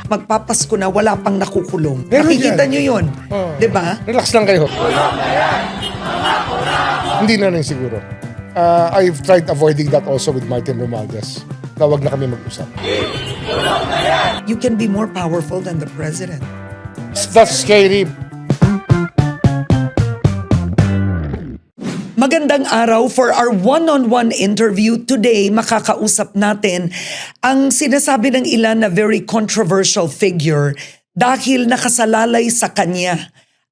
Magpapasko na, wala pang nakukulong. Meron Nakikita yan. nyo yun. Diba? Relax lang kayo. Hindi na rin siguro. I've tried avoiding that also with Martin Romualdez. Na wag na kami mag-usap. You can be more powerful than the president. That's scary. Magandang araw. For our one-on-one interview today, makakausap natin ang sinasabi ng ilan na very controversial figure dahil nakasalalay sa kanya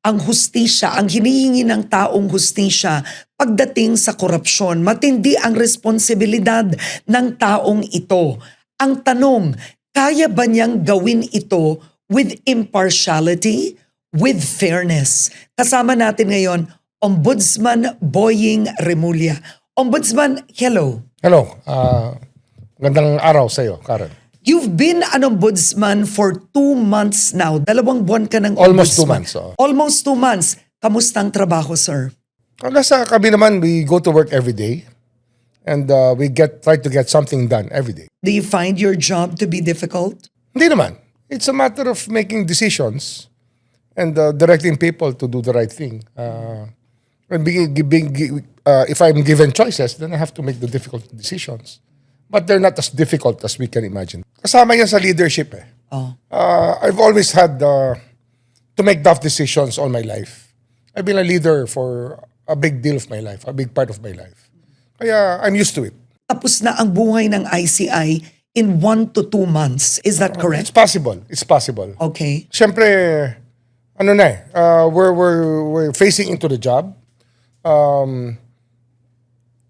ang hustisya, ang hinihingi ng taong hustisya pagdating sa korupsyon. Matindi ang responsibilidad ng taong ito. Ang tanong, kaya ba niyang gawin ito with impartiality, with fairness? Kasama natin ngayon, Ombudsman Boying Remulla. Ombudsman, hello. Hello. Gandang araw sa iyo, Karen. You've been an ombudsman for 2 months now. 2 buwan ka ng Almost 2 ombudsman. months. Oh. Almost 2 months. Kamusta ang trabaho, sir? Nasa kami naman, we go to work every day. And we try to get something done every day. Do you find your job to be difficult? Hindi naman. It's a matter of making decisions and directing people to do the right thing. And if I'm given choices, then I have to make the difficult decisions. But they're not as difficult as we can imagine. Kasama yan sa leadership eh. Oh. I've always had to make tough decisions all my life. I've been a leader for a big deal of my life, a big part of my life. Kaya I'm used to it. Tapos na ang buhay ng ICI in 1 to 2 months. Is that correct? It's possible. It's possible. Okay. Siyempre, ano na eh, we're facing into the job.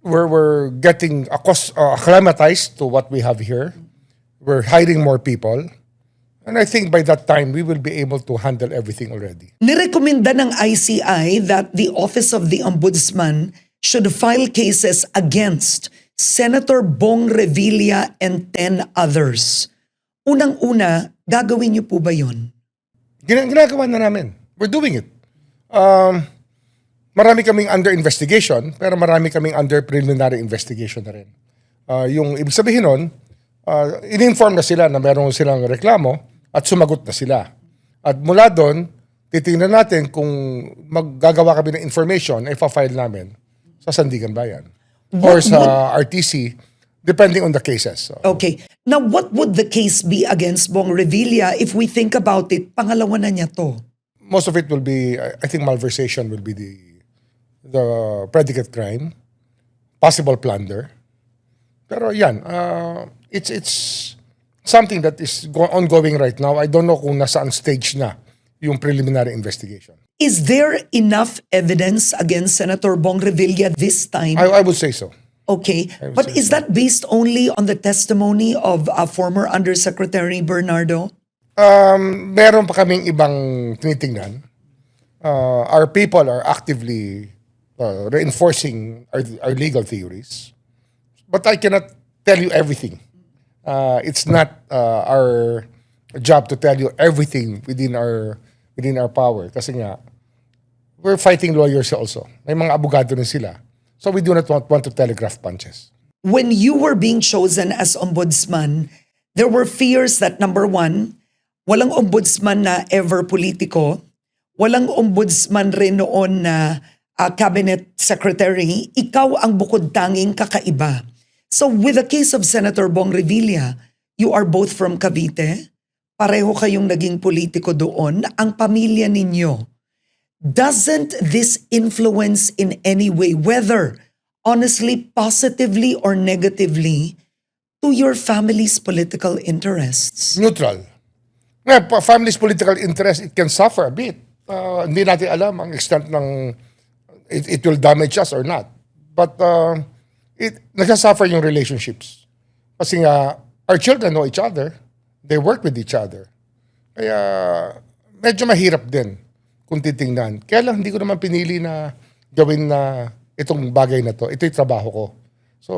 We're getting acclimatized to what we have here. We're hiring more people. And I think by that time, we will be able to handle everything already. Nirekomenda ng ICI that the Office of the Ombudsman should file cases against Senator Bong Remulla and 10 others. Unang-una, gagawin niyo po ba yun? Ginagawa na namin. We're doing it. Marami kaming under investigation, pero marami kaming under preliminary investigation na rin. Yung ibig sabihin nun, in-inform na sila na meron silang reklamo at sumagot na sila. At mula doon, titingnan natin kung maggagawa kami ng information, ipa-file namin sa Sandigan Bayan or sa RTC, depending on the cases. So, Okay. Now, what would the case be against Bong Remulla if we think about it? Pangalawa na niya to. most of it will be, I think malversation will be the predicate crime, possible plunder. Pero yan, it's something that is ongoing right now. I don't know kung nasaan stage na yung preliminary investigation. Is there enough evidence against Senator Bong Remulla this time? I would say so. Okay. But is that based only on the testimony of former Undersecretary Bernardo? Meron pa kaming ibang tinitingnan. Our people are actively reinforcing our legal theories. But I cannot tell you everything. It's not our job to tell you everything within our power. Kasi nga, we're fighting lawyers also. May mga abogado rin sila. So we do not want to telegraph punches. When you were being chosen as ombudsman, there were fears that number one, walang ombudsman na ever politiko, walang ombudsman rin noon na cabinet secretary, ikaw ang bukod tanging kakaiba. So with the case of Senator Bong Remulla, you are both from Cavite, pareho kayong naging politiko doon, ang pamilya ninyo. Doesn't this influence in any way, whether honestly, positively or negatively, to your family's political interests? Neutral. Family's political interest, it can suffer a bit. Hindi natin alam ang extent ng it will damage us or not. But nagsasuffer yung relationships. Kasi nga, our children know each other. They work with each other. Kaya medyo mahirap din kung titingnan. Kaya lang, hindi ko naman pinili na gawin na itong bagay na to. Ito yung trabaho ko. So,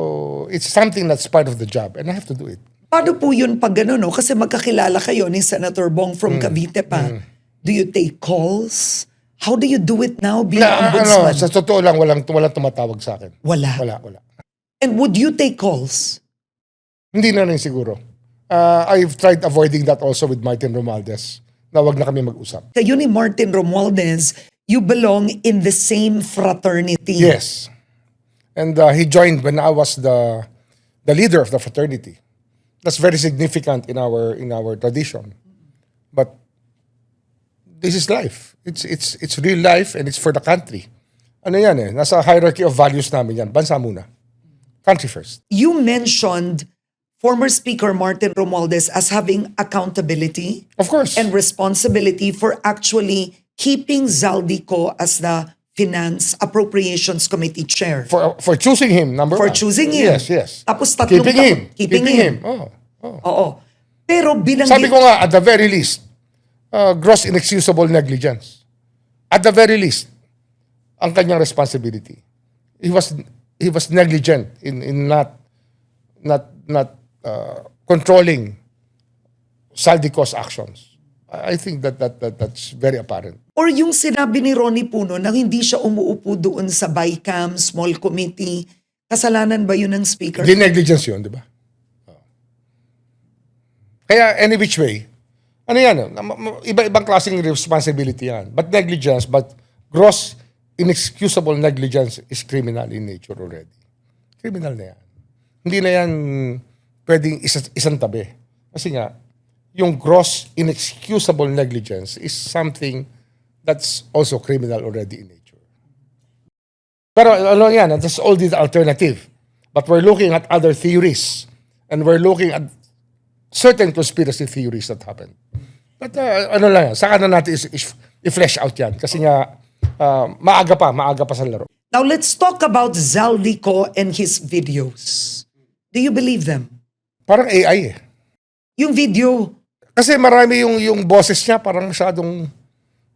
it's something that's part of the job and I have to do it. Paano po yun pag gano'n, no? Kasi magkakilala kayo ni Senator Bong from Cavite pa. Do you take calls? How do you do it now bilang ombudsman? Sa totoo lang, walang tumatawag sa akin. Wala. Wala. And would you take calls? Hindi na rin siguro. I've tried avoiding that also with Martin Romualdez, na wag na kami mag-usap. Kayo ni Martin Romualdez, you belong in the same fraternity. Yes. And he joined when I was the leader of the fraternity. That's very significant in our tradition. But this is life. It's real life and it's for the country. Ano yan eh, nasa hierarchy of values namin yan. Bansa muna. Country first. You mentioned former Speaker Martin Romualdez as having accountability Of course. and responsibility for actually keeping Zaldico as the Finance Appropriations Committee Chair. For choosing him, number For one. choosing him. Yes, yes. Tapos tatlong Keeping him. Keeping him. Oh. Oo. Pero binanggit... Sabi ko nga, at the very least, gross inexcusable negligence. At the very least, ang kanyang responsibility. He was negligent in not controlling Saldico's actions. I think that's very apparent. Or yung sinabi ni Ronnie Puno na hindi siya umuupo doon sa BICAM, small committee, kasalanan ba yun ng speaker? Di negligence yun, di ba? Kaya any which way, ano yan, iba-ibang klaseng responsibility yan. But negligence, but gross inexcusable negligence is criminal in nature already. Criminal na yan. Hindi na yan pwedeng isang tabi. Kasi nga, yung gross inexcusable negligence is something that's also criminal already in nature. Pero ano yan, that's only the alternative. But we're looking at other theories. And we're looking at certain conspiracy theories that happen. But ano lang yan, saka na natin i-flesh out yan. Kasi nga, maaga pa sa laro. Now let's talk about Zaldico and his videos. Do you believe them? Parang AI eh. Yung video, Kasi marami yung boses niya, parang masyadong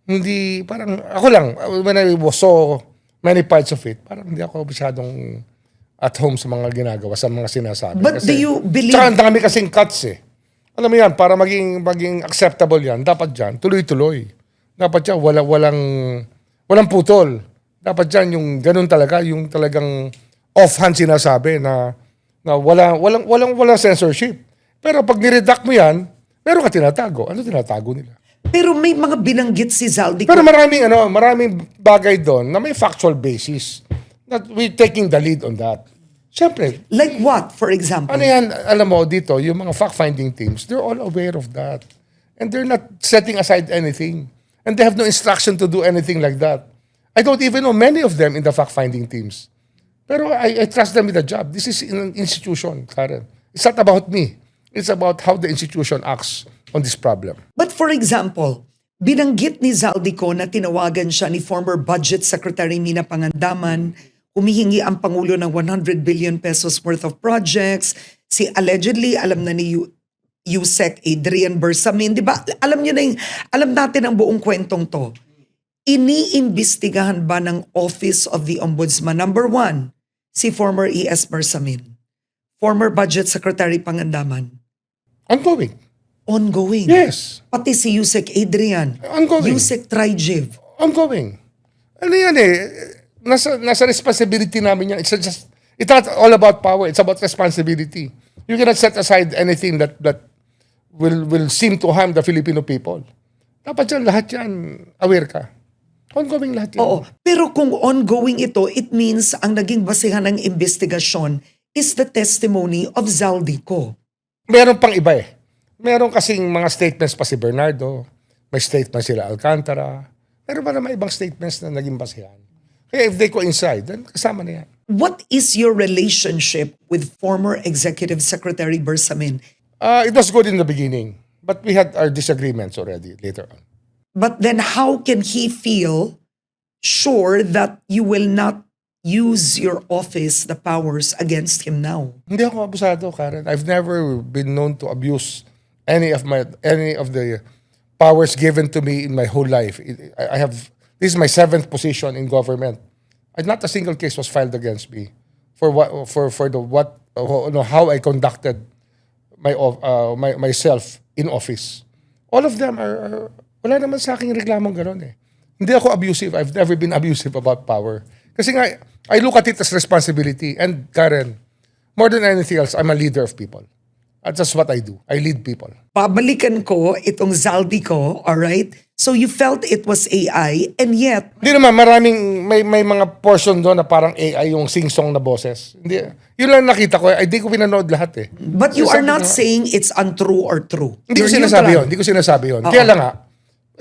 hindi, parang ako lang, when I saw many parts of it, parang hindi ako masyadong at home sa mga ginagawa, sa mga sinasabi. but do Kasi, you believe... tsaka ang dami kasing cuts eh. Alam mo yan, para maging acceptable yan, dapat dyan, tuloy-tuloy. Dapat dyan, walang putol. Dapat dyan yung ganun talaga, yung talagang offhand sinasabi na walang censorship. Pero pag niredact mo yan, meron ka tinatago. Ano tinatago nila? Pero may mga binanggit si Zaldico. Pero maraming bagay doon na may factual basis. That we're taking the lead on that. Siyempre, Like what, for example? ano yan, alam mo dito, yung mga fact-finding teams, they're all aware of that. And they're not setting aside anything. And they have no instruction to do anything like that. I don't even know many of them in the fact-finding teams. Pero I trust them with the job. This is an institution, Karen. It's not about me. It's about how the institution acts on this problem. But for example, binanggit ni Zaldico na tinawagan siya ni former Budget Secretary Nina Pangandaman, humihingi ang Pangulo ng 100 billion pesos worth of projects. Si allegedly, alam na ni Yusek Adrian Bersamin, di ba? Alam natin ang buong kwentong to. Iniimbestigahan ba ng Office of the Ombudsman? Number 1, si former ES Bersamin. Former Budget Secretary Pangandaman. Ongoing. Yes. Pati si Yusek Adrian. Ongoing. Yusek Trijiv. Ongoing. Ano yan eh? Nasa responsibility namin yan. It's not all about power. It's about responsibility. You cannot set aside anything that will seem to harm the Filipino people. Dapat yan, lahat yan, aware ka. Ongoing lahat yan. Oo. Pero kung ongoing ito, it means ang naging basehan ng investigasyon is the testimony of Zaldico. Meron pang iba eh. Meron kasing mga statements pa si Bernardo. May statement sila Alcantara. Meron pa naman ibang statements na naging basehan. Kaya if they coincide, then kasama na yan. What is your relationship with former Executive Secretary Bersamin? It was good in the beginning. But we had our disagreements already later on. But then how can he feel sure that you will not use your office, the powers against him now? Hindi ako abusado, Karen. I've never been known to abuse any of the powers given to me in my whole life. This is my 7th position in government. And not a single case was filed against me for how I conducted myself in office. All of them are wala naman sa aking reklamong gano'n eh. Hindi ako abusive. I've never been abusive about power. Kasi nga, I look at it as responsibility. And Karen, more than anything else, I'm a leader of people. At that's what I do. I lead people. Pabalikan ko itong Zaldico, alright? So you felt it was AI and yet, Hindi naman, may mga portion doon na parang AI yung sing-song na boses. Hindi, yun lang nakita ko. Hindi ko pinanood lahat eh. but you are not saying it's untrue or true. Hindi ko You're sinasabi neutral. yun. Hindi ko sinasabi yun. Kaya lang nga,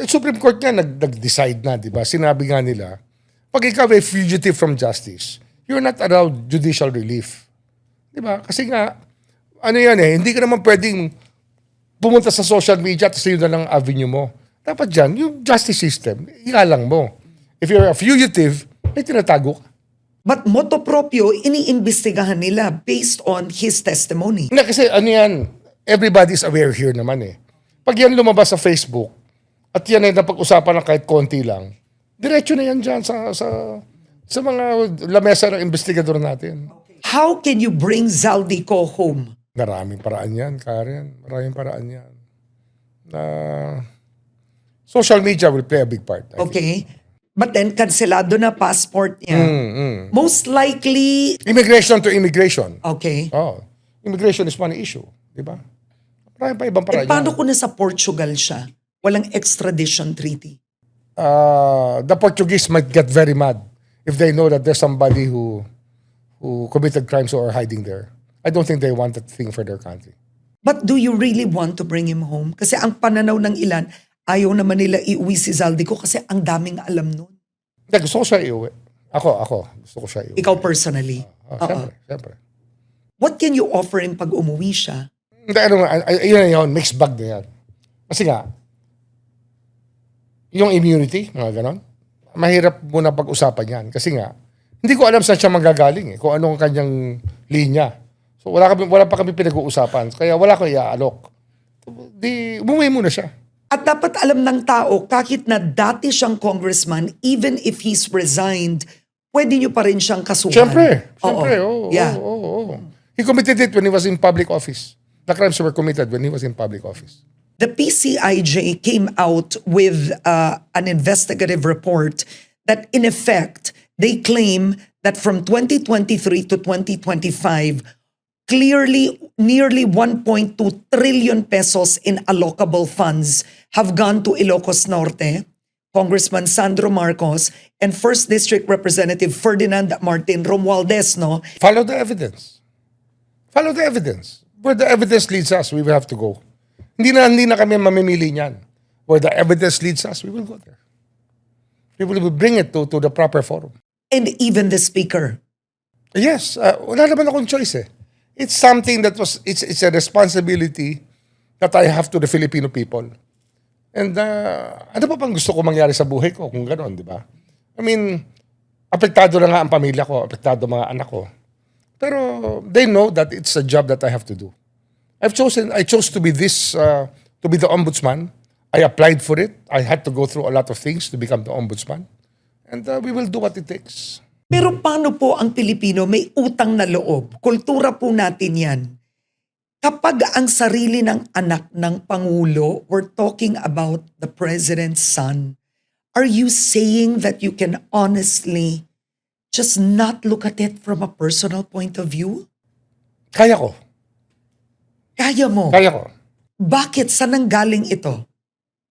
Supreme Court nga nag-decide na, di ba? Sinabi nga nila, pag ikaw ay fugitive from justice, you're not allowed judicial relief. Di ba? Kasi nga, ano yan eh, hindi ka naman pwedeng pumunta sa social media at yun na lang avenue mo. Dapat dyan, yung justice system, ilalang mo. If you're a fugitive, may tinatago ka. But moto proprio, iniimbestigahan nila based on his testimony. Hindi, kasi ano yan, everybody's aware here naman eh. Pag yan lumabas sa Facebook, at yan ay napag-usapan ng kahit konti lang, diretso na yan dyan sa mga lamesa ng investigador natin. How can you bring Zaldico home? Maraming paraan yan, Karen. Maraming paraan yan. Social media will play a big part. I think. Okay? But then, kanselado na passport niya. Most likely, Immigration to immigration. okay. Oh, immigration is one issue. Di ba? Maraming pa ibang paraan Eh, paano yan. kung nasa Portugal siya? Walang extradition treaty. The Portuguese might get very mad if they know that there's somebody who committed crimes or are hiding there. I don't think they want that thing for their country. But do you really want to bring him home? Kasi ang pananaw ng ilan, ayaw naman nila iuwi si Zaldico kasi ang daming alam nun. Hindi, gusto ko siya iuwi. Ako. Gusto ko siya iuwi. Ikaw personally. Siyempre. What can you offer him pag umuwi siya? Hindi, yun, mixed bag na yan. Kasi nga, yung immunity, mga ganon, mahirap muna pag-usapan yan. Kasi nga, hindi ko alam saan siya manggagaling eh, kung anong kanyang linya. So wala pa kami pinag-uusapan. Kaya wala ko iaalok. Di, umuwi muna siya. At dapat alam ng tao, kahit na dati siyang congressman, even if he's resigned, pwede nyo pa rin siyang kasuhan. Siyempre. Oo. Yeah. He committed it when he was in public office. The crimes were committed when he was in public office. The PCIJ came out with an investigative report that in effect, they claim that from 2023 to 2025, clearly nearly 1.2 trillion pesos in allocable funds have gone to Ilocos Norte, Congressman Sandro Marcos, and 1st District Representative Ferdinand Martin Romualdez, no? Follow the evidence. Follow the evidence. Where the evidence leads us, we will have to go. Hindi na kami mamimili niyan. Where the evidence leads us, we will go there. We will bring it to the proper forum. And even the speaker. Yes, wala naman akong choice eh. It's something that it's a responsibility that I have to the Filipino people. And ano pa pang gusto ko mangyari sa buhay ko kung gano'n, di ba? I mean, apektado na nga ang pamilya ko, apektado mga anak ko. Pero they know that it's a job that I have to do. I chose to be to be the ombudsman. I applied for it. I had to go through a lot of things to become the ombudsman. And we will do what it takes. Pero paano po ang Pilipino may utang na loob? Kultura po natin yan. Kapag ang sarili ng anak ng Pangulo, we're talking about the President's son, are you saying that you can honestly just not look at it from a personal point of view? Kaya ko. Kaya mo. Kaya ko. Bakit? Saan nanggaling ito?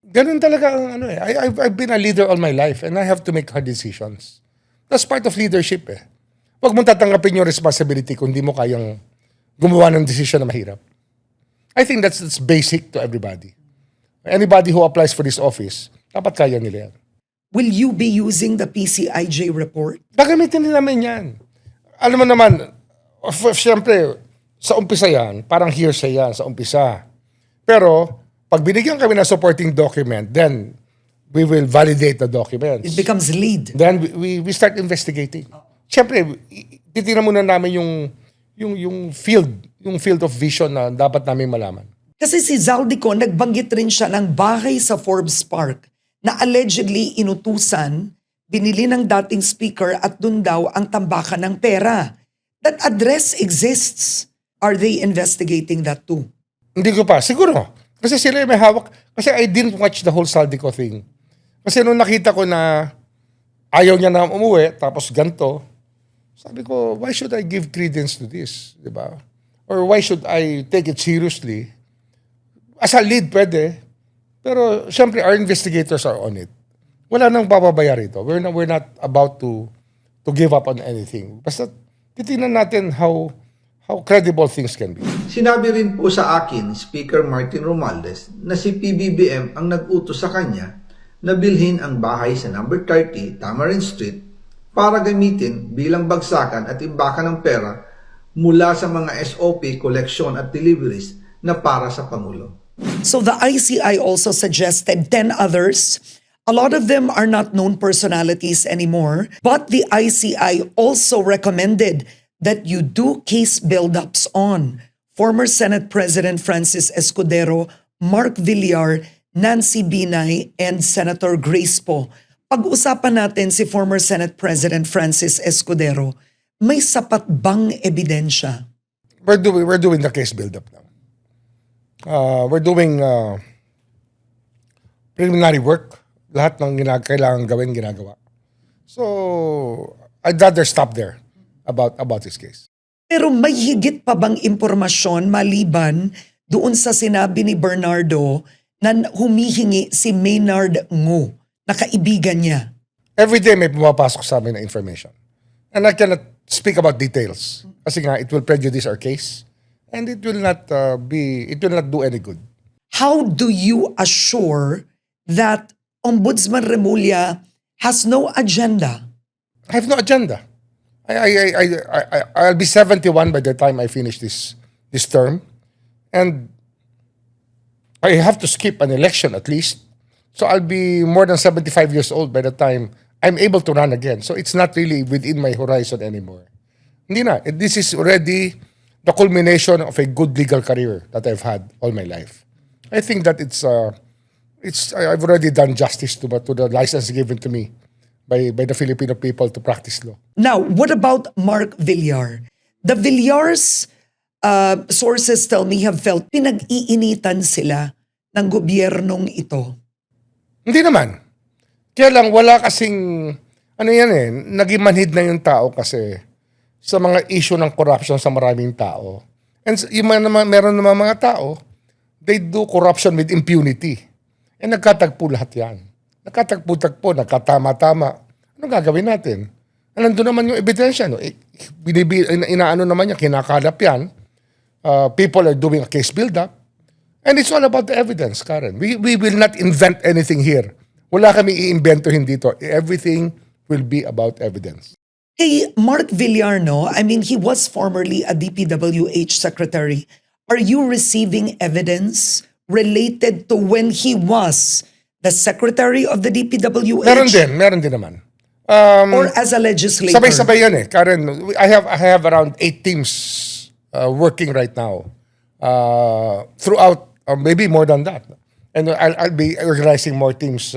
Ganun talaga ang ano eh. I've been a leader all my life and I have to make hard decisions. That's part of leadership eh. Huwag mong tatanggapin yung responsibility kung di mo kayang gumawa ng decision na mahirap. I think that's basic to everybody. Anybody who applies for this office, dapat kaya nila yan. Will you be using the PCIJ report? Gagamitin din namin yan. Alam mo naman, siyempre, sa umpisa yan, parang hearsay yan sa umpisa. Pero, pag binigyan kami ng supporting document, then we will validate the documents. It becomes lead. Then we start investigating. Siyempre, titingnan muna namin yung field of vision na dapat namin malaman. Kasi si Zaldico, nagbanggit rin siya ng bahay sa Forbes Park na allegedly inutusan, binili ng dating speaker at dun daw ang tambakan ng pera. That address exists. Are they investigating that too? Hindi ko pa. Siguro. Kasi sila may hawak. Kasi I didn't watch the whole Zaldico thing. Kasi nung nakita ko na ayaw niya na umuwi, tapos ganito, sabi ko, why should I give credence to this? Diba? or why should I take it seriously? As a lead, pwede. Pero syempre, our investigators are on it. Wala nang bababaya rito. We're not about to give up on anything. Basta titingnan natin how credible things can be. Sinabi rin po sa akin, Speaker Martin Romualdez, na si PBBM ang nag-utos sa kanya na bilhin ang bahay sa number 30 Tamarind Street para gamitin bilang bagsakan at imbakan ng pera mula sa mga SOP, collection at deliveries na para sa Pangulo. So the ICI also suggested 10 others. A lot of them are not known personalities anymore, but the ICI also recommended that you do case build-ups on former Senate President Francis Escudero, Mark Villar, Nancy Binay, and Senator Grace Poe. Pag-usapan natin si former Senate President Francis Escudero, may sapat bang ebidensya? We're doing the case build-up now. We're doing preliminary work. Lahat ng kailangan gawin, ginagawa. So, I'd rather stop there about this case. Pero may higit pa bang impormasyon maliban doon sa sinabi ni Bernardo na humihingi si Maynard Ngu na kaibigan niya? Every day may pumapasok sa amin na information. And I cannot speak about details. Kasi nga, it will prejudice our case. And it will not do any good. How do you assure that Ombudsman Remulla has no agenda? I have no agenda. I'll be 71 by the time I finish this term. And I have to skip an election at least. So I'll be more than 75 years old by the time I'm able to run again. So it's not really within my horizon anymore. Hindi na. This is already the culmination of a good legal career that I've had all my life. I think that I've already done justice to the license given to me by the Filipino people to practice law. Now, what about Mark Villar? The Villars, sources tell me, have felt pinag-iinitan sila ng gobyernong ito. Hindi naman. Kaya lang, wala kasing, naging manhid na yung tao kasi sa mga issue ng corruption sa maraming tao. And meron naman mga tao, they do corruption with impunity. And nagkatagpo lahat yan. Nagkatagpo-tagpo, nagkatama-tama. Anong gagawin natin? Nandun naman yung ebidensya. No? Inaano naman niya, kinakalap yan. People are doing a case build-up. And it's all about the evidence, Karen. We will not invent anything here. Wala kami i-imbentohin dito. Everything will be about evidence. Hey, Mark Villar, no? I mean, he was formerly a DPWH secretary. Are you receiving evidence related to when he was the secretary of the DPWH? Meron din naman. Or as a legislator? Sabay-sabay yan eh. Karen, I have around 8 teams working right now. Throughout, maybe more than that. And I'll be organizing more teams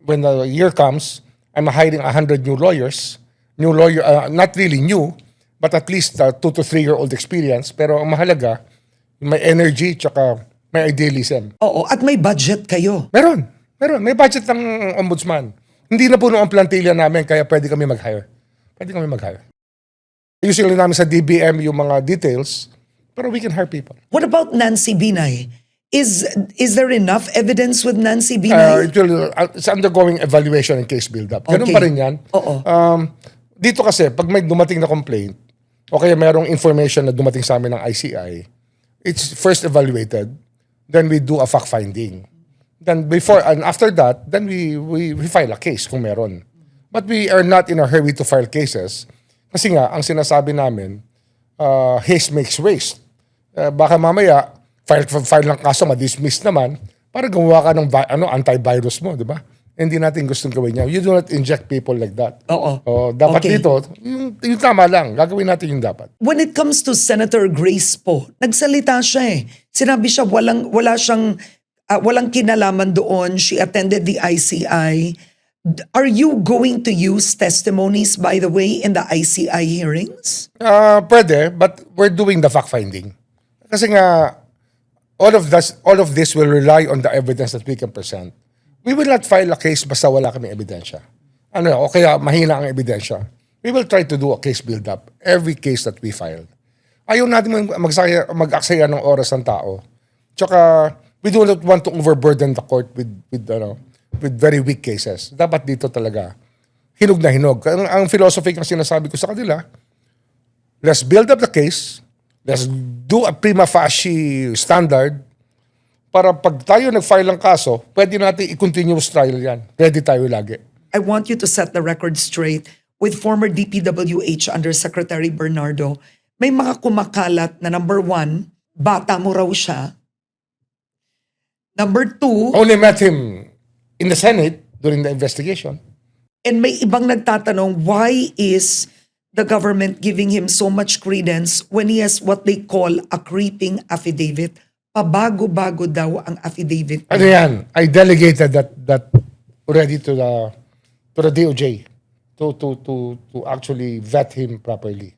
when the year comes. I'm hiring 100 new lawyers. Not really new, but at least 2 to 3 year old experience. Pero ang mahalaga, may energy tsaka may idealism. Oo, at may budget kayo. Meron. May budget ng ombudsman. Hindi na puno ang plantilla namin kaya pwede kami mag-hire. Usually namin sa DBM yung mga details, pero we can hire people. What about Nancy Binay? Is there enough evidence with Nancy Binay? It's undergoing evaluation and case build-up. Ganun Okay. pa rin yan. Oo. Dito kasi, pag may dumating na complaint, o kaya mayroong information na dumating sa amin ng ICI, it's first evaluated, then we do a fact-finding. Then before and after that, then we file a case kung meron. But we are not in a hurry to file cases. Kasi nga, ang sinasabi namin, haste makes waste. Baka mamaya, file ng kaso, ma-dismiss naman, para gumawa ka ng antivirus mo, di ba? Hindi natin gustong gawin niya. You do not inject people like that. Oo. Dapat Okay. dito, yung tama lang. Gagawin natin yung dapat. When it comes to Senator Grace Poe, nagsalita siya eh. Sinabi siya walang kinalaman doon. She attended the ICI. Are you going to use testimonies, by the way, in the ICI hearings? Pwede, but we're doing the fact-finding. Kasi nga, all of this will rely on the evidence that we can present. We will not file a case basta wala kaming ebidensya. O kaya mahina ang ebidensya. We will try to do a case build-up every case that we file. Ayaw natin mag-aksaya ng oras ng tao. Tsaka, we do not want to overburden the court with very weak cases. Dapat dito talaga, hinog na hinog. Ang philosophy na sinasabi ko sa kanila, let's build up the case, let's do a prima facie standard, para pag tayo nag-file ng kaso, pwede natin i-continuous trial yan. Ready tayo lagi. I want you to set the record straight with former DPWH Undersecretary Bernardo. May mga kumakalat na number 1, bata mo raw siya. Number 2, Only met him in the Senate during the investigation. and may ibang nagtatanong, why is the government giving him so much credence when he has what they call a creeping affidavit? Pabago-bago daw ang affidavit. Ano yan? I delegated that already to the DOJ to actually vet him properly.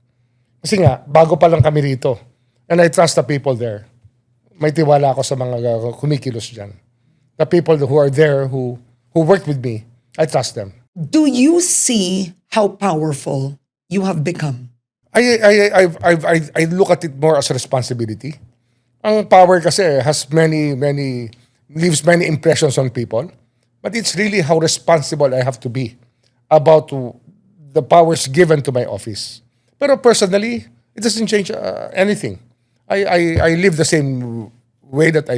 Kasi nga, bago pa lang kami rito. And I trust the people there. May tiwala ako sa mga kumikilos dyan. The people who are there, who work with me, I trust them. Do you see how powerful you have become? I look at it more as a responsibility. Ang power kasi has leaves many impressions on people. But it's really how responsible I have to be about the powers given to my office. Pero personally, it doesn't change anything. I live the same way that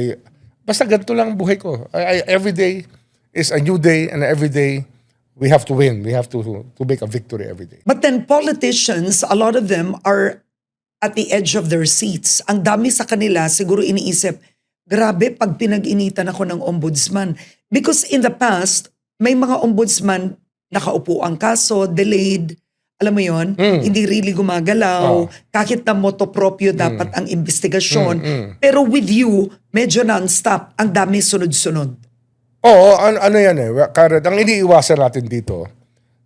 basta ganito lang ang buhay ko. Every day is a new day, and every day we have to win. We have to make a victory every day. But then politicians, a lot of them are at the edge of their seats. Ang dami sa kanila siguro iniisip, grabe pag pinag-initan ako ng ombudsman. Because in the past, may mga ombudsman nakaupo ang kaso, delayed, alam mo yon, hindi really gumagalaw, kahit na motopropyo dapat ang investigasyon. Pero with you, medyo non-stop, ang dami sunod-sunod. Oo, ano yan eh. Karat, ang iniiwasan natin dito,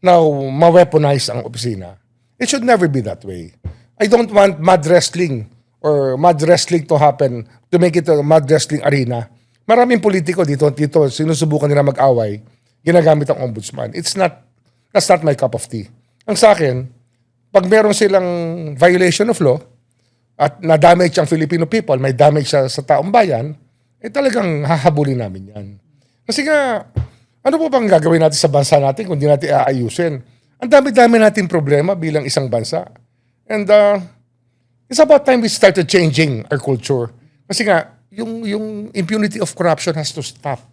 na ma-weaponize ang opisina, it should never be that way. I don't want mud wrestling to happen, to make it a mud wrestling arena. Maraming politiko dito, sinusubukan nila mag-away, ginagamit ang ombudsman. That's not my cup of tea. Ang sa akin, pag meron silang violation of law at na-damage ang Filipino people, may damage sa taong bayan, talagang hahabulin namin yan. Kasi nga, ano po bang gagawin natin sa bansa natin kung di natin aayusin? Ang dami-dami nating problema bilang isang bansa. And it's about time we started changing our culture. Kasi nga, yung impunity of corruption has to stop.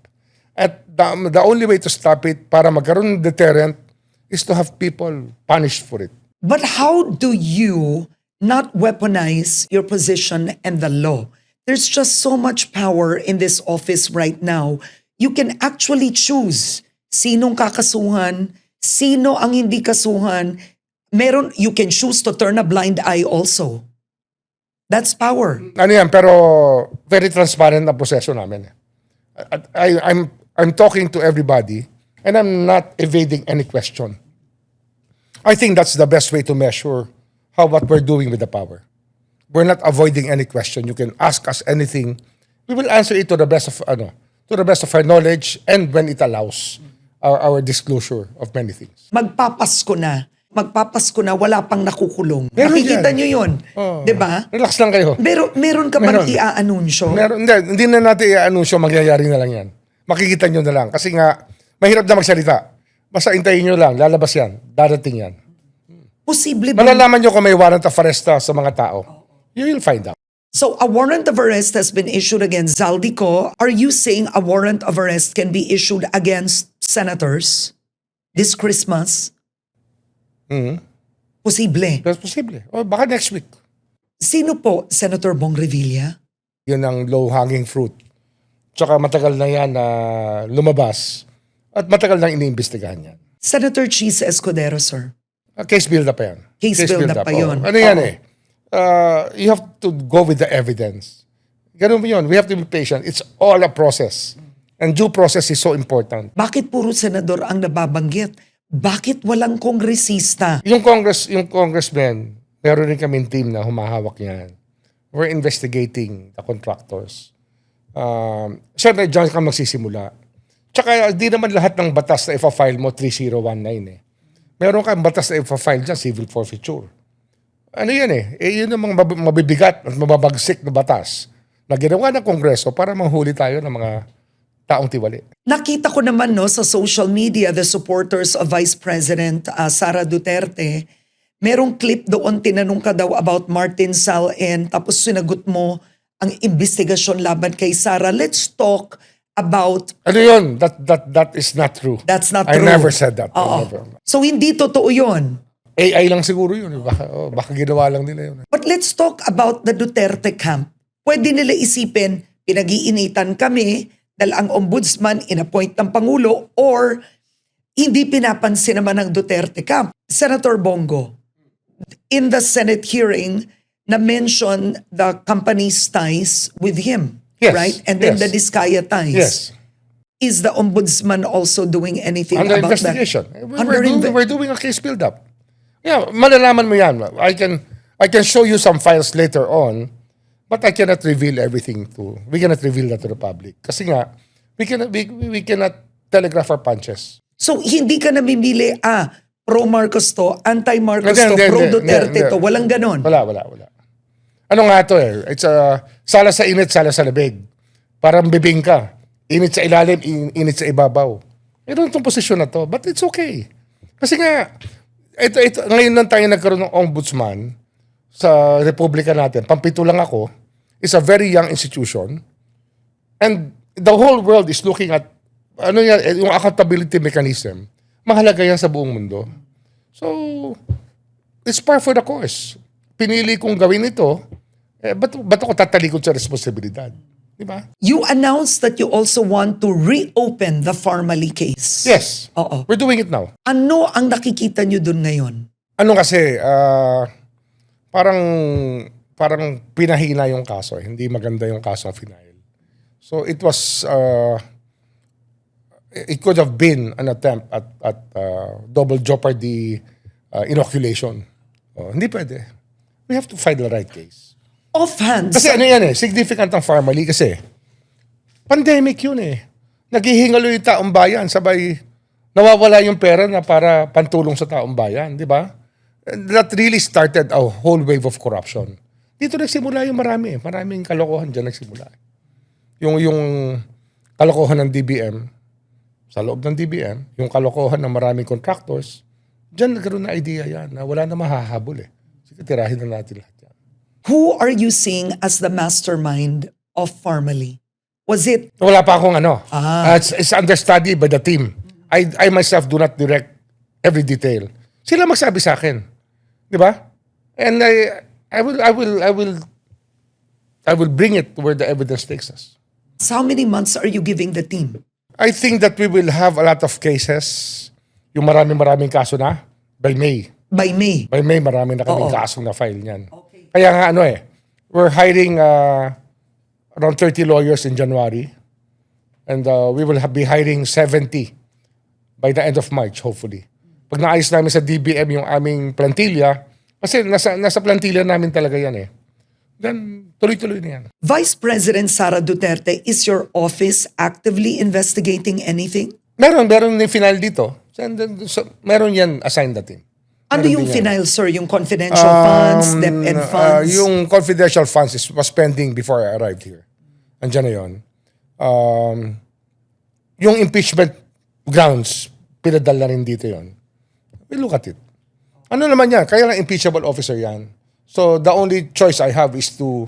At the only way to stop it para magkaroon ng deterrent is to have people punished for it. But how do you not weaponize your position and the law? There's just so much power in this office right now. You can actually choose sinong kakasuhan, sino ang hindi kasuhan. You can choose to turn a blind eye also. That's power. Ano yan, pero very transparent ang proseso namin. I'm talking to everybody and I'm not evading any question. I think that's the best way to measure what we're doing with the power. We're not avoiding any question. You can ask us anything. We will answer it to the best of our knowledge and when it allows our disclosure of many things. Magpapasko na, wala pang nakukulong. Meron Nakikita yan. nyo yun. Di ba? Relax lang kayo. Meron ka bang i-aanunsyo? Hindi na natin i-anunsyo, mangyayari na lang yan. Makikita nyo na lang. Kasi nga, mahirap na magsalita. Basta intayin nyo lang, lalabas yan. Darating yan. Posible ba? Malalaman nyo kung may warrant of arrest sa mga tao. You will find out. So a warrant of arrest has been issued against Zaldico. Are you saying a warrant of arrest can be issued against senators this Christmas? Posible. That's possible. O baka next week. Sino po, Senator Bong Revilla? Yun ang low-hanging fruit. Tsaka matagal na yan na lumabas at matagal na iniimbestigahan yan. Senator Cheese Escudero, sir. Case build up pa yan. Case build up pa yun. Ano yan eh? You have to go with the evidence. Ganun mo yun. We have to be patient. It's all a process. And due process is so important. Bakit puro senador ang nababanggit? Bakit walang kongresista? Yung congressman, meron rin kaming team na humahawak yan. We're investigating the contractors. Siyempre, dyan ka magsisimula. Tsaka, di naman lahat ng batas na ipa-file mo 3019 eh. Meron kang batas na ipa-file dyan, civil forfeiture. ano yan yun ang mga mabibigat at mababagsik na batas na ginawa ng Kongreso para manghuli tayo ng mga taong tiwali. Nakita ko naman no sa social media, the supporters of Vice President Sara Duterte, merong clip doon, tinanong ka daw about Martin Salin, tapos sinagot mo ang investigasyon laban kay Sara. Let's talk about... Ano yun? That is not true. That's not I true. never said that. Oo. Never. So hindi totoo yun. AI lang siguro yun. Baka ginawa lang nila yun. But let's talk about the Duterte camp. Pwede nila isipin, pinag-iinitan kami dahil ang ombudsman inappoint ng Pangulo, or hindi pinapansin naman ng Duterte camp. Senator Bongo, in the Senate hearing, na-mention the company's ties with him. Yes, Right? And then yes. the Diskaya ties. Yes. Is the ombudsman also doing anything Under about investigation. that? We're doing a case build-up. Yeah, malalaman mo yan. I can show you some files later on, but I cannot reveal everything we cannot reveal that to the public. Kasi nga, we cannot telegraph our punches. So hindi ka namimili, pro-Marcos to, anti-Marcos to, Hindi, pro-Duterte hindi. to. Walang ganon. Wala. Ano nga to It's sala sa init, sala sa labig. Parang bibing ka. Init sa ilalim, init sa ibabaw. Ito itong posisyon na to, but it's okay. Kasi nga, ito, ngayon lang tayo nagkaroon ng ombudsman sa republika natin. Pampito lang ako. It's a very young institution. And the whole world is looking at yung accountability mechanism. Mahalaga yan sa buong mundo. So, it's par for the course. Pinili kong gawin ito, ba't ako tatalikod sa responsibilidad? Diba? You announced that you also want to reopen the Farmally case. Yes. Oo. We're doing it now. Ano ang nakikita nyo dun ngayon? Ano kasi, parang pinahina yung kaso. Hindi maganda yung kaso na final. So it was, it could have been an attempt at double jeopardy inoculation. Hindi pwede. We have to find the right case. Offhand. Kasi ano yan significant ang Farmally kasi pandemic yun Naghihingalo yung taong bayan, sabay nawawala yung pera na para pantulong sa taong bayan, di ba? That really started a whole wave of corruption. Dito nagsimula yung maraming kalokohan dyan nagsimula. Yung kalokohan ng DBM, sa loob ng DBM, yung kalokohan ng maraming contractors, dyan nagkaroon na idea yan na wala na mahahabol Sige, tirahin na natin lahat yan. Who are you seeing as the mastermind of Farmally? Was it... Wala pa akong it's understudy by the team. I myself do not direct every detail. Sila magsabi sa akin. Di ba? And I will bring it where the evidence takes us. So how many months are you giving the team? I think that we will have a lot of cases. Yung maraming kaso na by May. By May. By May, marami na kaming Oo. kasong na file niyan. Okay. Kaya nga we're hiring around 30 lawyers in January. And we will be hiring 70 by the end of March, hopefully. Pag naayos namin sa DBM yung aming plantilla, kasi nasa plantilla namin talaga yan then tuloy-tuloy na yan. Vice President Sara Duterte, is your office actively investigating anything? Meron yung final dito. So, meron yan assigned natin. Ano yung final, sir? Yung confidential funds, DepEd funds? Yung confidential funds was pending before I arrived here. Andiyan na yun. Yung impeachment grounds, pinadal na rin dito yun. We look at it. Ano naman yan? Kaya lang impeachable officer yan. So the only choice I have is to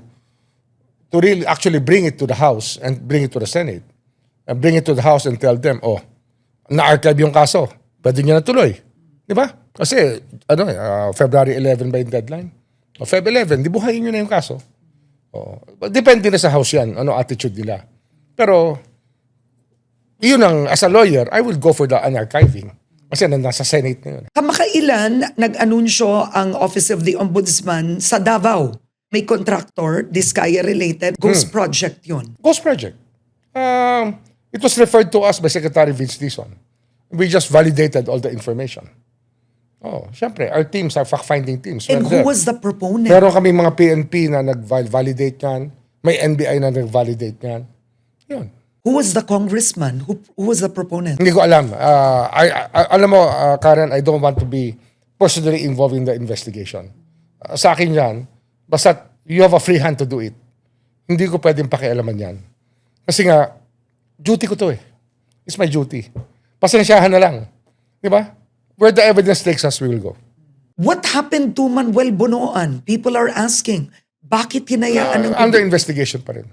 really actually bring it to the House and bring it to the Senate. And bring it to the House and tell them, na-archive yung kaso. Pwede nyo na tuloy. Di ba? Kasi, February 11 ba yung deadline? Feb 11, di buhayin nyo na yung kaso. Depende na sa House yan, ano attitude nila. Pero, yun as a lawyer, I will go for the unarchiving. Kasi nasa Senate na yun. Kamakailan nag-anunsyo ang Office of the Ombudsman sa Davao. May contractor, Diskaya-related, Ghost Project yun. Ghost Project. It was referred to us by Secretary Vince Dizon. We just validated all the information. Siyempre, our teams are fact-finding teams. And who was the proponent? Meron kami mga PNP na nag-validate yan. May NBI na nag-validate yan. Yun. Who was the congressman? Who was the proponent? Hindi ko alam. Alam mo, Karen, I don't want to be personally involved in the investigation. Sa akin yan, basta you have a free hand to do it. Hindi ko pwedeng pakialaman yan. Kasi nga, duty ko to eh. It's my duty. Pasensyahan na lang. Di ba? Where the evidence takes us, we will go. What happened to Manuel Bonoan? People are asking, bakit hinayaan ng... Under investigation pa rin.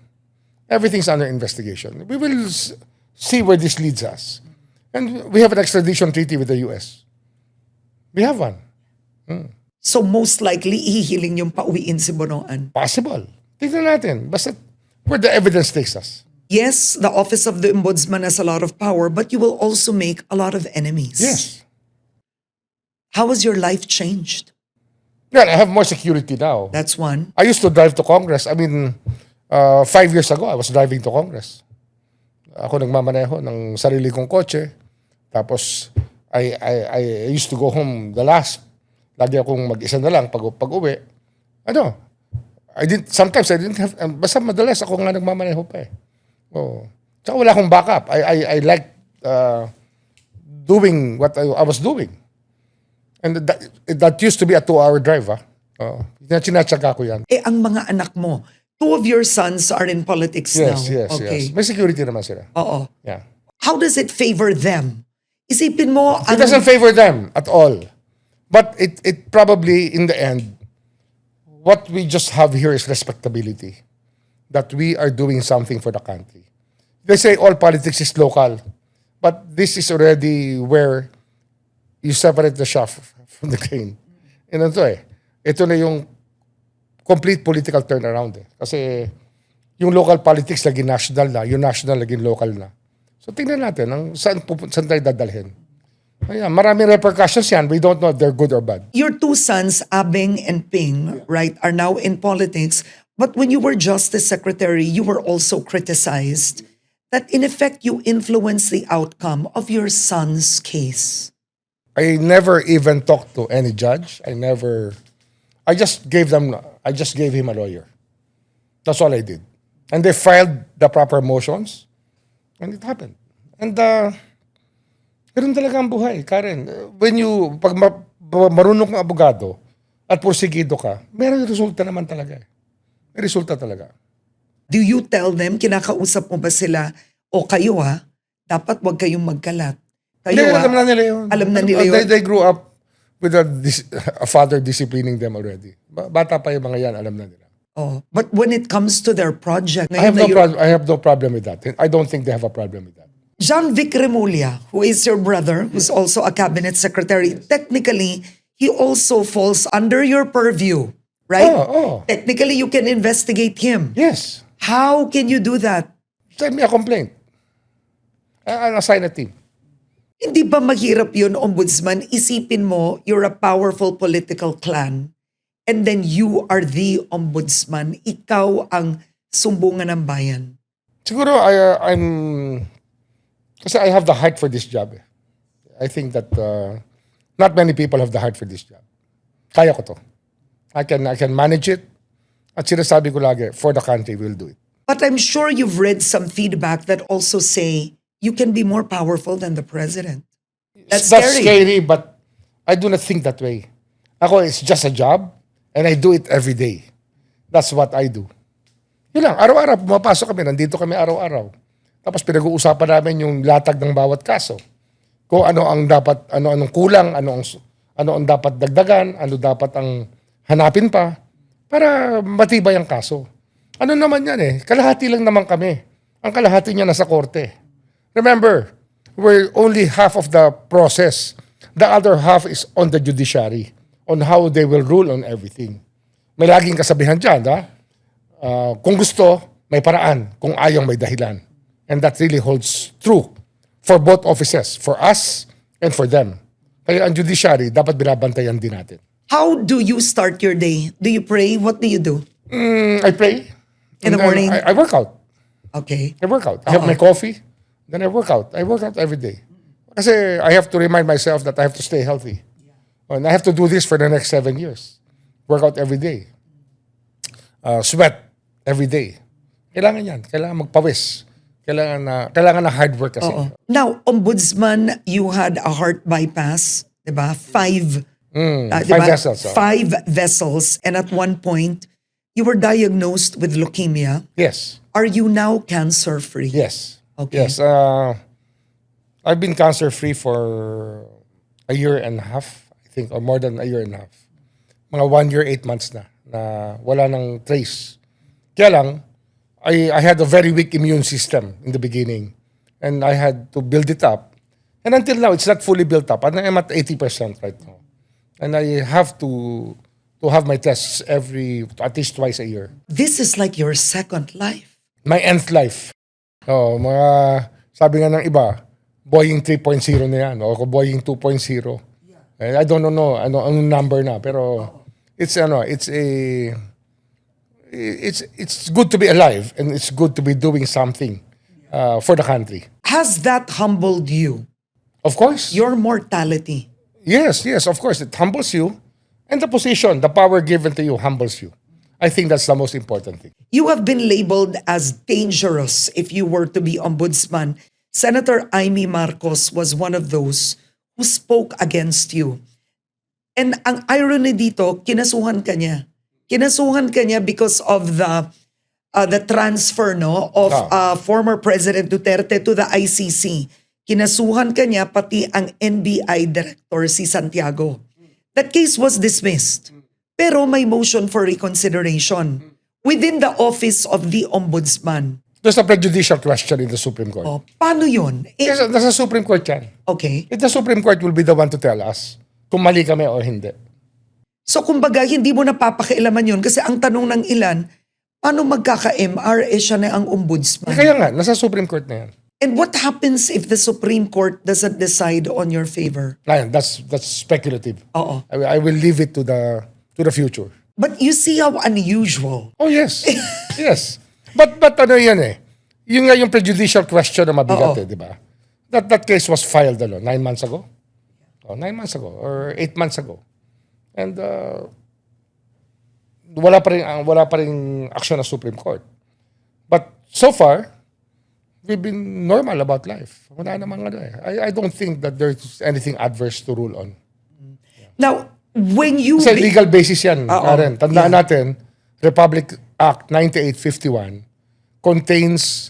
Everything's under investigation. We will see where this leads us. And we have an extradition treaty with the US. We have one. So most likely, ihihiling yung pauwiin si Bonoan. Possible. Tignan natin. Basta where the evidence takes us. Yes, the office of the Ombudsman has a lot of power, but you will also make a lot of enemies. Yes. How has your life changed? Well, I have more security now. That's one. I used to drive to Congress. 5 years ago, I was driving to Congress. Ako nagmamaneho ng sarili kong kotse. Tapos, I used to go home the last. Lagi akong mag-isa na lang pag-uwi. Sometimes I didn't have, basta madalas ako nga nagmamaneho pa eh. Oh. Tsaka wala akong backup. I like doing what I was doing. And that used to be a 2-hour drive. Sinatsaga ko yan. Ang mga anak mo, 2 of your sons are in politics now. Yes. May security naman sila. Oo. Yeah. How does it favor them? Isipin mo... It doesn't favor them at all. But it probably, in the end, what we just have here is respectability. That we are doing something for the country. They say all politics is local. But this is already where you separate the chaff from the grain. Ito na yung complete political turnaround eh. Kasi yung local politics naging national na, yung national naging local na. So tingnan natin saan tayo dadalhin. Ayan, maraming repercussions yan. We don't know if they're good or bad. Your 2 sons, Abeng and Ping, right, are now in politics. But when you were Justice Secretary, you were also criticized that in effect you influenced the outcome of your son's case. I never even talked to any judge. I just gave him a lawyer. That's all I did. And they filed the proper motions. And it happened. And ganun talaga ang buhay, Karen. Pag marunong kang abogado at porsigido ka, may resulta naman talaga. May resulta talaga. Do you tell them, kinakausap mo ba sila, o kayo dapat wag kayong magkalat? Kayo alam na nila yun. Alam na nila yun. They grew up with a father disciplining them already. Bata pa yung mga yan, alam na nila. Oh, but when it comes to their project, I have no problem with that. I don't think they have a problem with that. John Vic Remulla, who is your brother, who's also a cabinet secretary, technically, he also falls under your purview, right? Oh. Technically, you can investigate him. Yes. How can you do that? Send me a complaint. I'll assign a team. Hindi ba mahirap yun, Ombudsman? Isipin mo, you're a powerful political clan and then you are the Ombudsman. Ikaw ang sumbungan ng bayan. Siguro, kasi I have the heart for this job. I think that not many people have the heart for this job. Kaya ko to. I can manage it. At sinasabi ko lagi, for the country, we'll do it. But I'm sure you've read some feedback that also say you can be more powerful than the president. That's scary, but I do not think that way. Ako, it's just a job, and I do it every day. That's what I do. Yun lang, araw-araw, pumapasok kami, nandito kami araw-araw. Tapos pinag-uusapan namin yung latag ng bawat kaso. Kung ano ang dapat, anong kulang, ano ang dapat dagdagan, ano dapat ang hanapin pa, para matibay ang kaso. Ano naman yan kalahati lang naman kami. Ang kalahati niya nasa korte. Remember, we're only half of the process. The other half is on the judiciary, on how they will rule on everything. May laging kasabihan dyan, kung gusto, may paraan. Kung ayaw, may dahilan. And that really holds true for both offices, for us and for them. Kaya ang judiciary, dapat binabantayan din natin. How do you start your day? Do you pray? What do you do? I pray. In the morning? I work out. Okay. I work out. I have my coffee. Then I work out. I work out every day. Kasi I have to remind myself that I have to stay healthy. And I have to do this for the next 7 years. Work out every day. Sweat every day. Kailangan yan. Kailangan magpawis. Kailangan na hard work kasi. Now, Ombudsman, you had a heart bypass, diba? 5 Diba? 5 vessels. 5 vessels. And at one point, you were diagnosed with leukemia. Yes. Are you now cancer-free? Yes. Okay. Yes. I've been cancer-free for a year and a half, I think, or more than a year and a half. Mga 1 year, 8 months na wala nang trace. Kaya lang, I had a very weak immune system in the beginning. And I had to build it up. And until now, it's not fully built up. I'm at 80% right now. And I have to have my tests at least twice a year. This is like your second life. My nth life. Sabi nga ng iba, Boying 3.0 na yan, o Boying 2.0. I don't know anong number na, pero it's good to be alive, and it's good to be doing something for the country. Has that humbled you? Of course. Your mortality? Yes, of course. It humbles you. And the position, the power given to you humbles you. I think that's the most important thing. You have been labeled as dangerous if you were to be ombudsman. Senator Amy Marcos was one of those who spoke against you. And ang irony dito, kinasuhan ka niya. Kinasuhan ka niya because of the transfer of former President Duterte to the ICC. Kinasuhan ka niya pati ang NBI Director si Santiago. That case was dismissed. Pero may motion for reconsideration within the office of the Ombudsman. There's a prejudicial question in the Supreme Court. Oh, paano yun? Yes, nasa Supreme Court yan. Okay. The Supreme Court will be the one to tell us kung mali kami o hindi. So kumbaga, hindi mo napapakialaman yun kasi ang tanong ng ilan, paano magkaka-MR siya na ang ombudsman? Kaya nga, nasa Supreme Court na yan. And what happens if the Supreme Court doesn't decide on your favor? Ayan, that's speculative. Oo. I will leave it to the future. But you see how unusual. Oh, yes. Yes. But ano yan eh. Yung nga yung prejudicial question na mabigat di ba? That case was filed 9 months ago. 9 months ago or 8 months ago. And wala pa rin action ng Supreme Court. But so far, we've been normal about life. Wala namang I don't think that there's anything adverse to rule on. Now, when you... Sa legal basis yan, Karen. Tandaan natin, Republic Act 9851 contains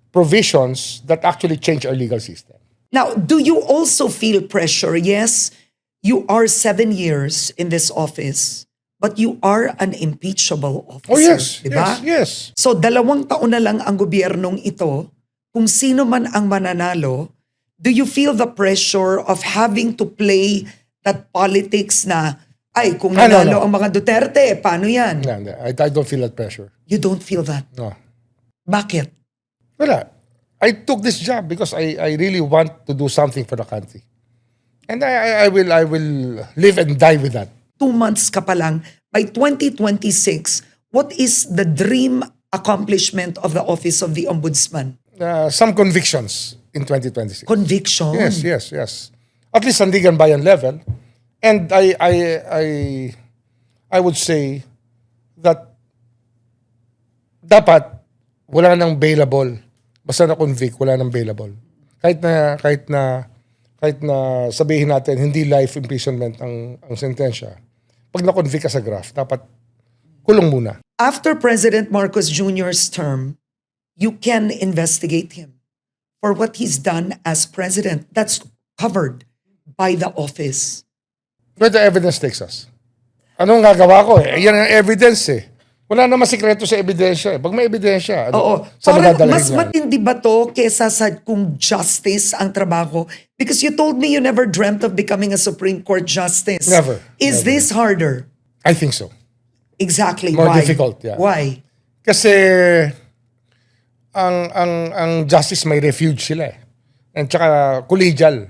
provisions that actually change our legal system. Now, do you also feel pressure? Yes, you are 7 years in this office, but you are an impeachable officer. Oh yes, diba? yes. So 2 taon na lang ang gobyernong ito. Kung sino man ang mananalo, do you feel the pressure of having to play that politics na, ay, kung nanalo ang mga Duterte, paano yan? No, I don't feel that pressure. You don't feel that? No. Bakit? Wala. I took this job because I really want to do something for the country. And I will live and die with that. 2 months ka pa lang. By 2026, what is the dream accomplishment of the Office of the Ombudsman? Some convictions in 2026. Conviction? Yes. At least Sandigan Bayan level. And I would say that dapat wala nang bailable. Basta na-convict, wala nang bailable. Kahit na sabihin natin hindi life imprisonment ang sentensya. Pag na-convict ka sa graft, dapat kulong muna. After President Marcos Jr.'s term, you can investigate him for what he's done as president. That's covered by the office. Where the evidence takes us. Anong gagawa ko Yan ang evidence Wala naman sikreto sa ebidensya Pag may ebidensya, Parang mas matindi ba to kesa sa kung justice ang trabaho? Because you told me you never dreamt of becoming a Supreme Court justice. Never. Is this harder? I think so. Exactly. More Why? difficult, yeah. Why? Kasi ang justice may refuge sila And tsaka collegial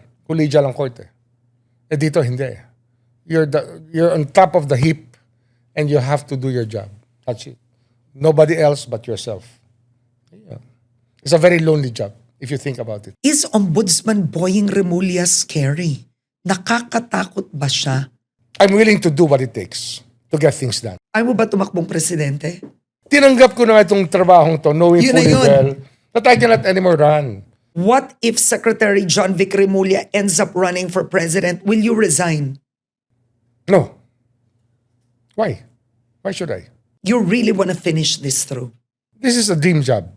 ang court dito hindi You're on top of the heap and you have to do your job. That's it. Nobody else but yourself. Yeah. It's a very lonely job if you think about it. Is Ombudsman Boying Remulla scary? Nakakatakot ba siya? I'm willing to do what it takes to get things done. Ayaw mo ba tumakbong presidente? Tinanggap ko na itong trabahong to, knowing Yun na fully yun. well that I cannot anymore run. What if Secretary John Vic Remulla ends up running for president? Will you resign? No. Why? Why should I? You really want to finish this through. This is a dream job.